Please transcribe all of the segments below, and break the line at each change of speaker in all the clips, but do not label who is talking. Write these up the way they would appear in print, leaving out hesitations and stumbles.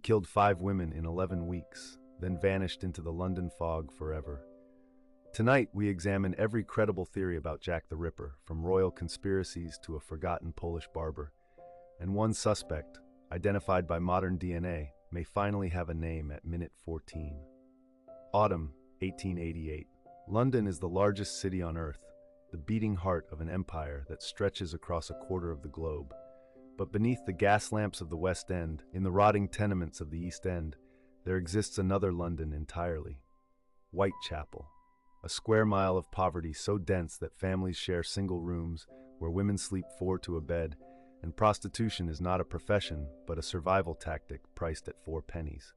killed 5 women in 11 weeks, then vanished into the London fog forever. Tonight, we examine every credible theory about Jack the Ripper, from royal conspiracies to a forgotten Polish barber. And one suspect, identified by modern DNA, may finally have a name at minute 14. Autumn, 1888. London is the largest city on Earth, the beating heart of an empire that stretches across a quarter of the globe. But beneath the gas lamps of the West End, in the rotting tenements of the East End, there exists another London entirely. Whitechapel, a square mile of poverty so dense that families share single rooms, where women sleep 4 to a bed, and prostitution is not a profession but a survival tactic priced at 4 pennies.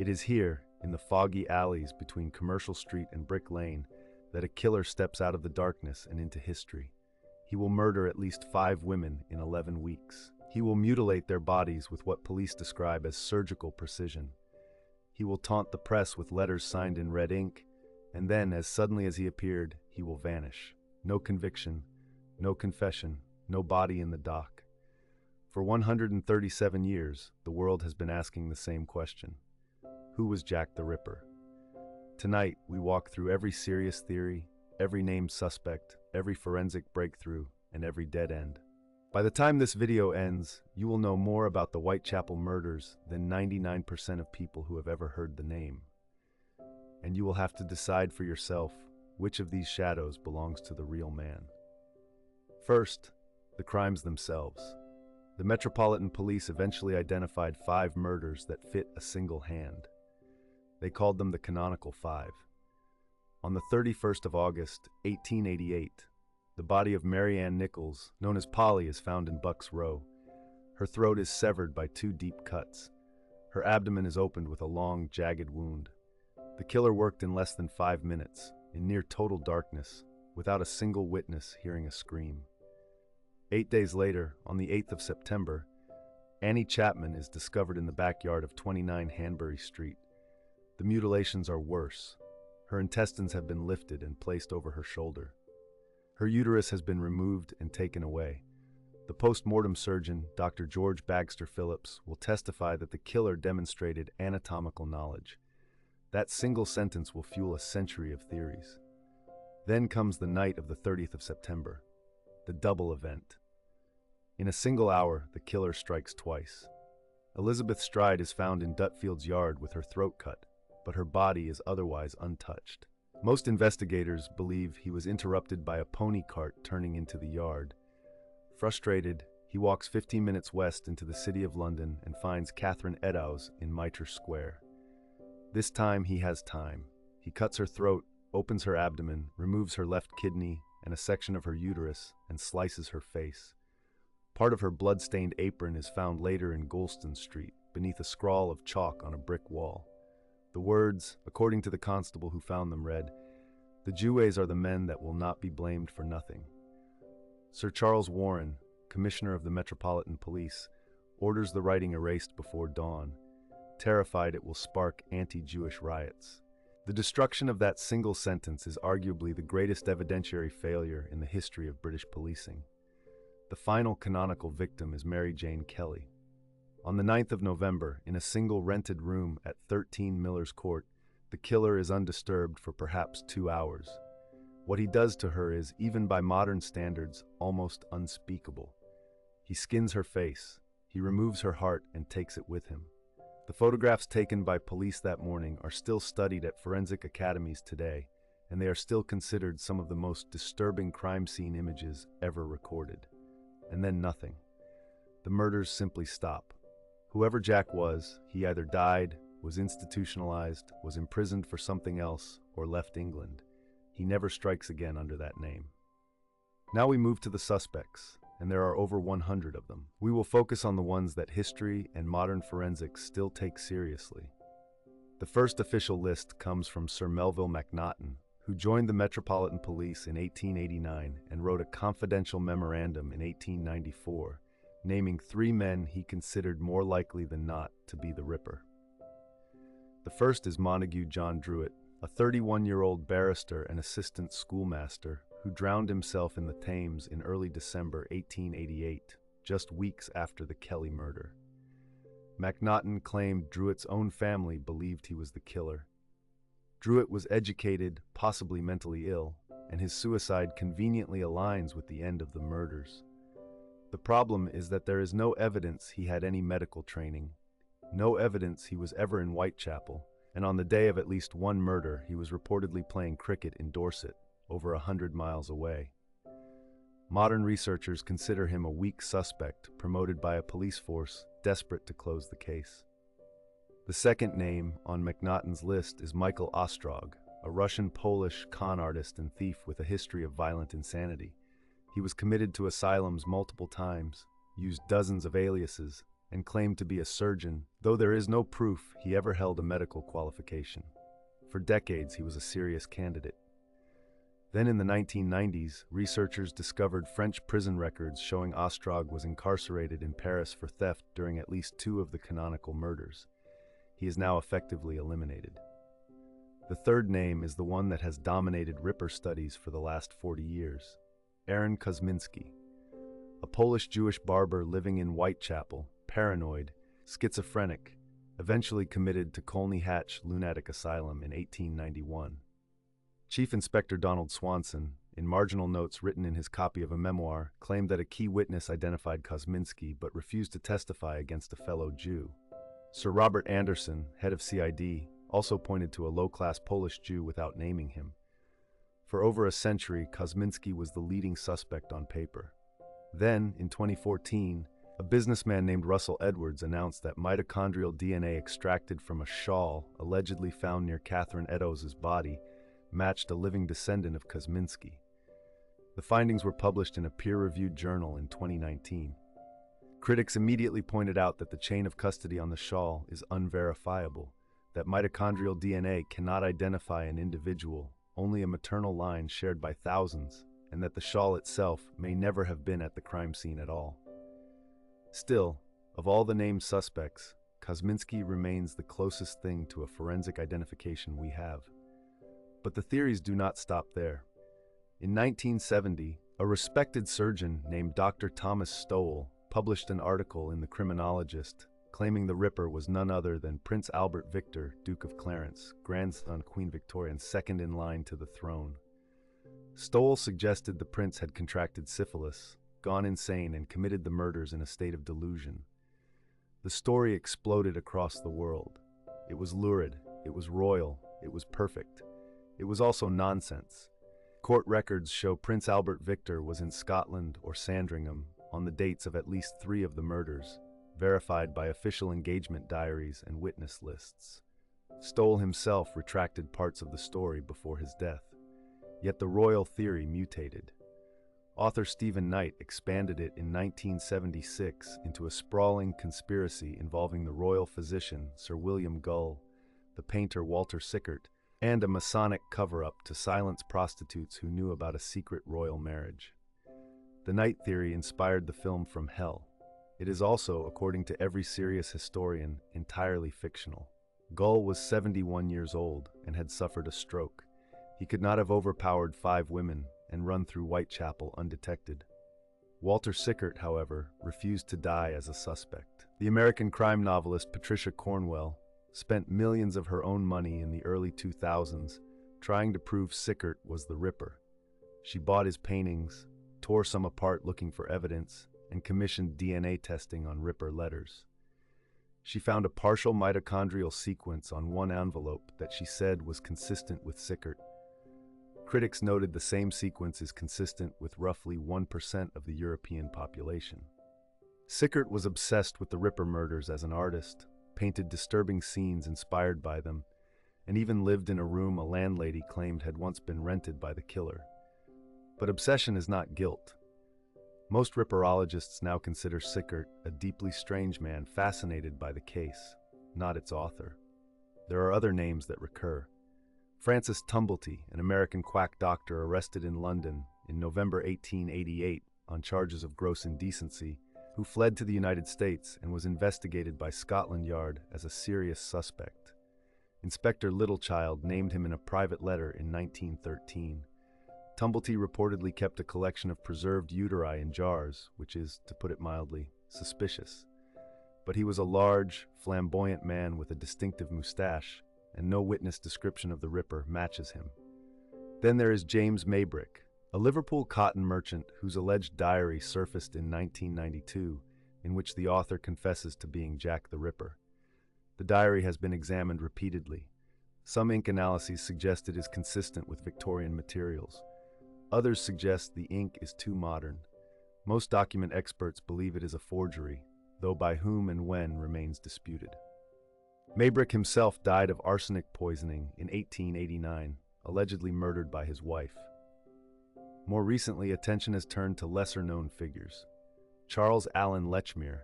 It is here, in the foggy alleys between Commercial Street and Brick Lane, that a killer steps out of the darkness and into history. He will murder at least 5 women in 11 weeks. He will mutilate their bodies with what police describe as surgical precision. He will taunt the press with letters signed in red ink, and then, as suddenly as he appeared, he will vanish. No conviction, no confession, no body in the dock. For 137 years, the world has been asking the same question. Who was Jack the Ripper? Tonight, we walk through every serious theory, every named suspect, every forensic breakthrough, and every dead end. By the time this video ends, you will know more about the Whitechapel murders than 99% of people who have ever heard the name. And you will have to decide for yourself which of these shadows belongs to the real man. First, the crimes themselves. The Metropolitan Police eventually identified 5 murders that fit a single hand. They called them the Canonical Five. On the 31st of August, 1888, the body of Mary Ann Nichols, known as Polly, is found in Bucks Row. Her throat is severed by 2 deep cuts. Her abdomen is opened with a long, jagged wound. The killer worked in less than 5 minutes, in near total darkness, without a single witness hearing a scream. 8 days later, on the 8th of September, Annie Chapman is discovered in the backyard of 29 Hanbury Street. The mutilations are worse. Her intestines have been lifted and placed over her shoulder. Her uterus has been removed and taken away. The post-mortem surgeon, Dr. George Bagster Phillips, will testify that the killer demonstrated anatomical knowledge. That single sentence will fuel a century of theories. Then comes the night of the 30th of September, the double event. In a single hour, the killer strikes twice. Elizabeth Stride is found in Dutfield's yard with her throat cut, but her body is otherwise untouched. Most investigators believe he was interrupted by a pony cart turning into the yard. Frustrated, he walks 15 minutes west into the city of London and finds Catherine Eddowes in Mitre Square. This time he has time. He cuts her throat, opens her abdomen, removes her left kidney and a section of her uterus, and slices her face. Part of her blood-stained apron is found later in Goulston Street, beneath a scrawl of chalk on a brick wall. The words, according to the constable who found them, read, "The Jewes are the men that will not be blamed for nothing." Sir Charles Warren, Commissioner of the Metropolitan Police, orders the writing erased before dawn, terrified it will spark anti-Jewish riots. The destruction of that single sentence is arguably the greatest evidentiary failure in the history of British policing. The final canonical victim is Mary Jane Kelly. On the 9th of November, in a single rented room at 13 Miller's Court, the killer is undisturbed for perhaps 2 hours. What he does to her is, even by modern standards, almost unspeakable. He skins her face, he removes her heart and takes it with him. The photographs taken by police that morning are still studied at forensic academies today, and they are still considered some of the most disturbing crime scene images ever recorded. And then nothing. The murders simply stop. Whoever Jack was, he either died, was institutionalized, was imprisoned for something else, or left England. He never strikes again under that name. Now we move to the suspects, and there are over 100 of them. We will focus on the ones that history and modern forensics still take seriously. The first official list comes from Sir Melville Macnaghten, who joined the Metropolitan Police in 1889 and wrote a confidential memorandum in 1894, naming 3 men he considered more likely than not to be the Ripper. The first is Montague John Druitt, a 31-year-old barrister and assistant schoolmaster who drowned himself in the Thames in early December 1888, just weeks after the Kelly murder. MacNaughton claimed Druitt's own family believed he was the killer. Druitt was educated, possibly mentally ill, and his suicide conveniently aligns with the end of the murders. The problem is that there is no evidence he had any medical training, no evidence he was ever in Whitechapel, and on the day of at least one murder, he was reportedly playing cricket in Dorset, over 100 miles away. Modern researchers consider him a weak suspect promoted by a police force desperate to close the case. The second name on MacNaughton's list is Michael Ostrog, a Russian-Polish con artist and thief with a history of violent insanity. He was committed to asylums multiple times, used dozens of aliases, and claimed to be a surgeon, though there is no proof he ever held a medical qualification. For decades, he was a serious candidate. Then in the 1990s, researchers discovered French prison records showing Ostrog was incarcerated in Paris for theft during at least 2 of the canonical murders. He is now effectively eliminated. The third name is the one that has dominated Ripper studies for the last 40 years. Aaron Kosminski, a Polish-Jewish barber living in Whitechapel, paranoid, schizophrenic, eventually committed to Colney Hatch Lunatic Asylum in 1891. Chief Inspector Donald Swanson, in marginal notes written in his copy of a memoir, claimed that a key witness identified Kosminski but refused to testify against a fellow Jew. Sir Robert Anderson, head of CID, also pointed to a low-class Polish Jew without naming him. For over a century, Kosminski was the leading suspect on paper. Then, in 2014, a businessman named Russell Edwards announced that mitochondrial DNA extracted from a shawl allegedly found near Catherine Eddowes' body matched a living descendant of Kosminski. The findings were published in a peer-reviewed journal in 2019. Critics immediately pointed out that the chain of custody on the shawl is unverifiable, that mitochondrial DNA cannot identify an individual, only a maternal line shared by thousands, and that the shawl itself may never have been at the crime scene at all. Still, of all the named suspects, Kosminski remains the closest thing to a forensic identification we have. But the theories do not stop there. In 1970, a respected surgeon named Dr. Thomas Stowell published an article in The Criminologist claiming the Ripper was none other than Prince Albert Victor, Duke of Clarence, grandson of Queen Victoria and second in line to the throne. Stowell suggested the prince had contracted syphilis, gone insane, and committed the murders in a state of delusion. The story exploded across the world. It was lurid, it was royal, it was perfect. It was also nonsense. Court records show Prince Albert Victor was in Scotland or Sandringham on the dates of at least 3 of the murders, verified by official engagement diaries and witness lists. Stowell himself retracted parts of the story before his death. Yet the royal theory mutated. Author Stephen Knight expanded it in 1976 into a sprawling conspiracy involving the royal physician Sir William Gull, the painter Walter Sickert, and a Masonic cover-up to silence prostitutes who knew about a secret royal marriage. The Knight theory inspired the film From Hell. It is also, according to every serious historian, entirely fictional. Gull was 71 years old and had suffered a stroke. He could not have overpowered 5 women and run through Whitechapel undetected. Walter Sickert, however, refused to die as a suspect. The American crime novelist Patricia Cornwell spent millions of her own money in the early 2000s trying to prove Sickert was the Ripper. She bought his paintings, tore some apart looking for evidence, and commissioned DNA testing on Ripper letters. She found a partial mitochondrial sequence on one envelope that she said was consistent with Sickert. Critics noted the same sequence is consistent with roughly 1% of the European population. Sickert was obsessed with the Ripper murders as an artist, painted disturbing scenes inspired by them, and even lived in a room a landlady claimed had once been rented by the killer. But obsession is not guilt. Most Ripperologists now consider Sickert a deeply strange man fascinated by the case, not its author. There are other names that recur. Francis Tumblety, an American quack doctor arrested in London in November 1888 on charges of gross indecency, who fled to the United States and was investigated by Scotland Yard as a serious suspect. Inspector Littlechild named him in a private letter in 1913. Tumblety reportedly kept a collection of preserved uteri in jars, which is, to put it mildly, suspicious. but he was a large, flamboyant man with a distinctive mustache, and no witness description of the Ripper matches him. Then there is James Maybrick, a Liverpool cotton merchant whose alleged diary surfaced in 1992, in which the author confesses to being Jack the Ripper. The diary has been examined repeatedly. Some ink analyses suggest it is consistent with Victorian materials. Others suggest the ink is too modern. Most document experts believe it is a forgery, though by whom and when remains disputed. Maybrick himself died of arsenic poisoning in 1889, allegedly murdered by his wife. More recently, attention has turned to lesser-known figures. Charles Allen Lechmere,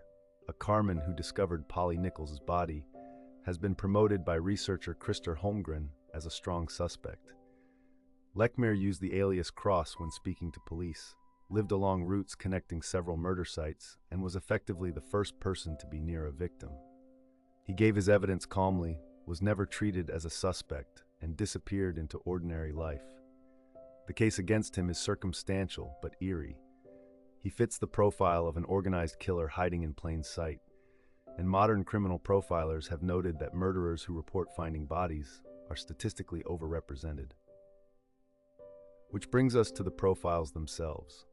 a carman who discovered Polly Nichols's body, has been promoted by researcher Christer Holmgren as a strong suspect. Lechmere used the alias Cross when speaking to police, lived along routes connecting several murder sites, and was effectively the first person to be near a victim. He gave his evidence calmly, was never treated as a suspect, and disappeared into ordinary life. The case against him is circumstantial but eerie. He fits the profile of an organized killer hiding in plain sight, and modern criminal profilers have noted that murderers who report finding bodies are statistically overrepresented. Which brings us to the profiles themselves.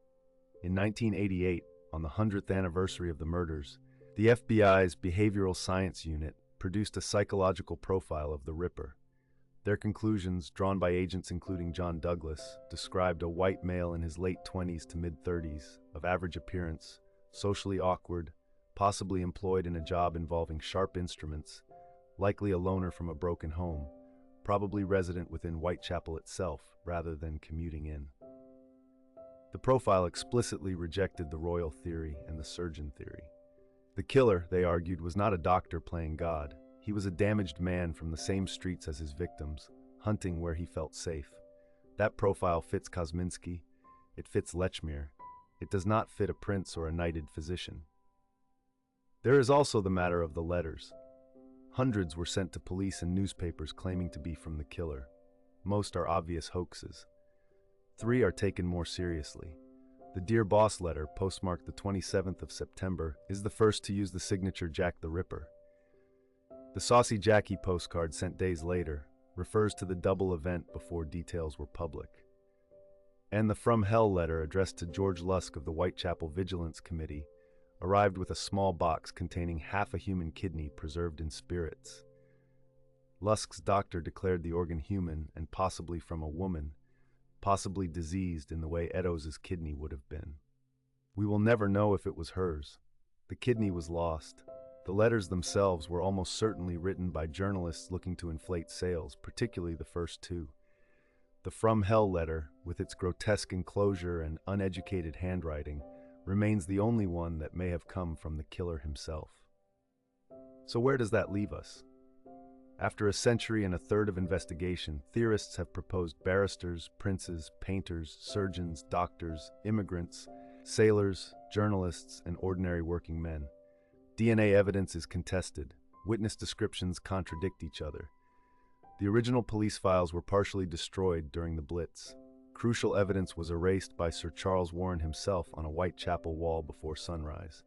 In 1988, on the 100th anniversary of the murders, the FBI's Behavioral Science Unit produced a psychological profile of the Ripper. Their conclusions, drawn by agents including John Douglas, described a white male in his late 20s to mid-30s, of average appearance, socially awkward, possibly employed in a job involving sharp instruments, likely a loner from a broken home, probably resident within Whitechapel itself rather than commuting in. The profile explicitly rejected the royal theory and the surgeon theory. The killer, they argued, was not a doctor playing God. He was a damaged man from the same streets as his victims, hunting where he felt safe. That profile fits Kosminski. It fits Lechmere. It does not fit a prince or a knighted physician. There is also the matter of the letters. Hundreds were sent to police and newspapers claiming to be from the killer. Most are obvious hoaxes. 3 are taken more seriously. The Dear Boss letter, postmarked the 27th of September, is the first to use the signature Jack the Ripper. The Saucy Jackie postcard sent days later refers to the double event before details were public. And the From Hell letter addressed to George Lusk of the Whitechapel Vigilance Committee arrived with a small box containing half a human kidney preserved in spirits. Lusk's doctor declared the organ human and possibly from a woman, possibly diseased in the way Eddowes's kidney would have been. We will never know if it was hers. The kidney was lost. The letters themselves were almost certainly written by journalists looking to inflate sales, particularly the first 2. The From Hell letter, with its grotesque enclosure and uneducated handwriting, remains the only one that may have come from the killer himself. So where does that leave us? After a century and a third of investigation, theorists have proposed barristers, princes, painters, surgeons, doctors, immigrants, sailors, journalists, and ordinary working men. DNA evidence is contested. Witness descriptions contradict each other. The original police files were partially destroyed during the Blitz. Crucial evidence was erased by Sir Charles Warren himself on a Whitechapel wall before sunrise.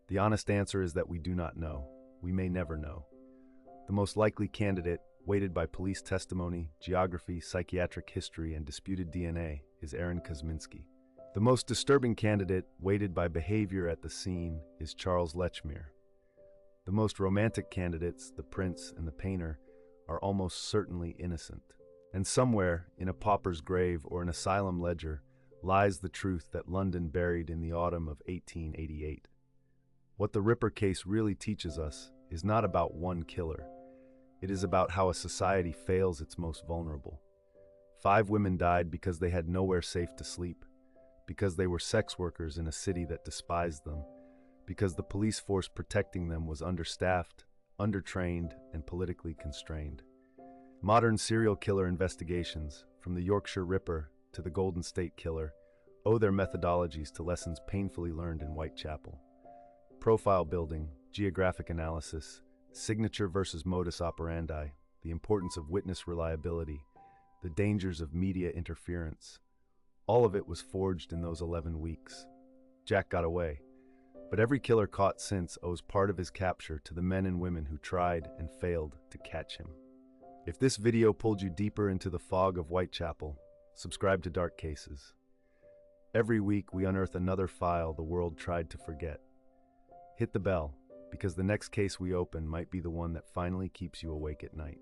The honest answer is that we do not know. We may never know. The most likely candidate, weighted by police testimony, geography, psychiatric history, and disputed DNA, is Aaron Kosminski. The most disturbing candidate, weighted by behavior at the scene, is Charles Lechmere. The most romantic candidates, the prince and the painter, are almost certainly innocent. And somewhere, in a pauper's grave or an asylum ledger, lies the truth that London buried in the autumn of 1888. What the Ripper case really teaches us is not about one killer. It is about how a society fails its most vulnerable. 5 women died because they had nowhere safe to sleep, because they were sex workers in a city that despised them, because the police force protecting them was understaffed, undertrained, and politically constrained. Modern serial killer investigations, from the Yorkshire Ripper to the Golden State Killer, owe their methodologies to lessons painfully learned in Whitechapel. Profile building, geographic analysis, signature versus modus operandi, the importance of witness reliability, the dangers of media interference. All of it was forged in those 11 weeks. Jack got away. But every killer caught since owes part of his capture to the men and women who tried and failed to catch him. If this video pulled you deeper into the fog of Whitechapel, subscribe to Dark Cases. Every week we unearth another file the world tried to forget. Hit the bell, because the next case we open might be the one that finally keeps you awake at night.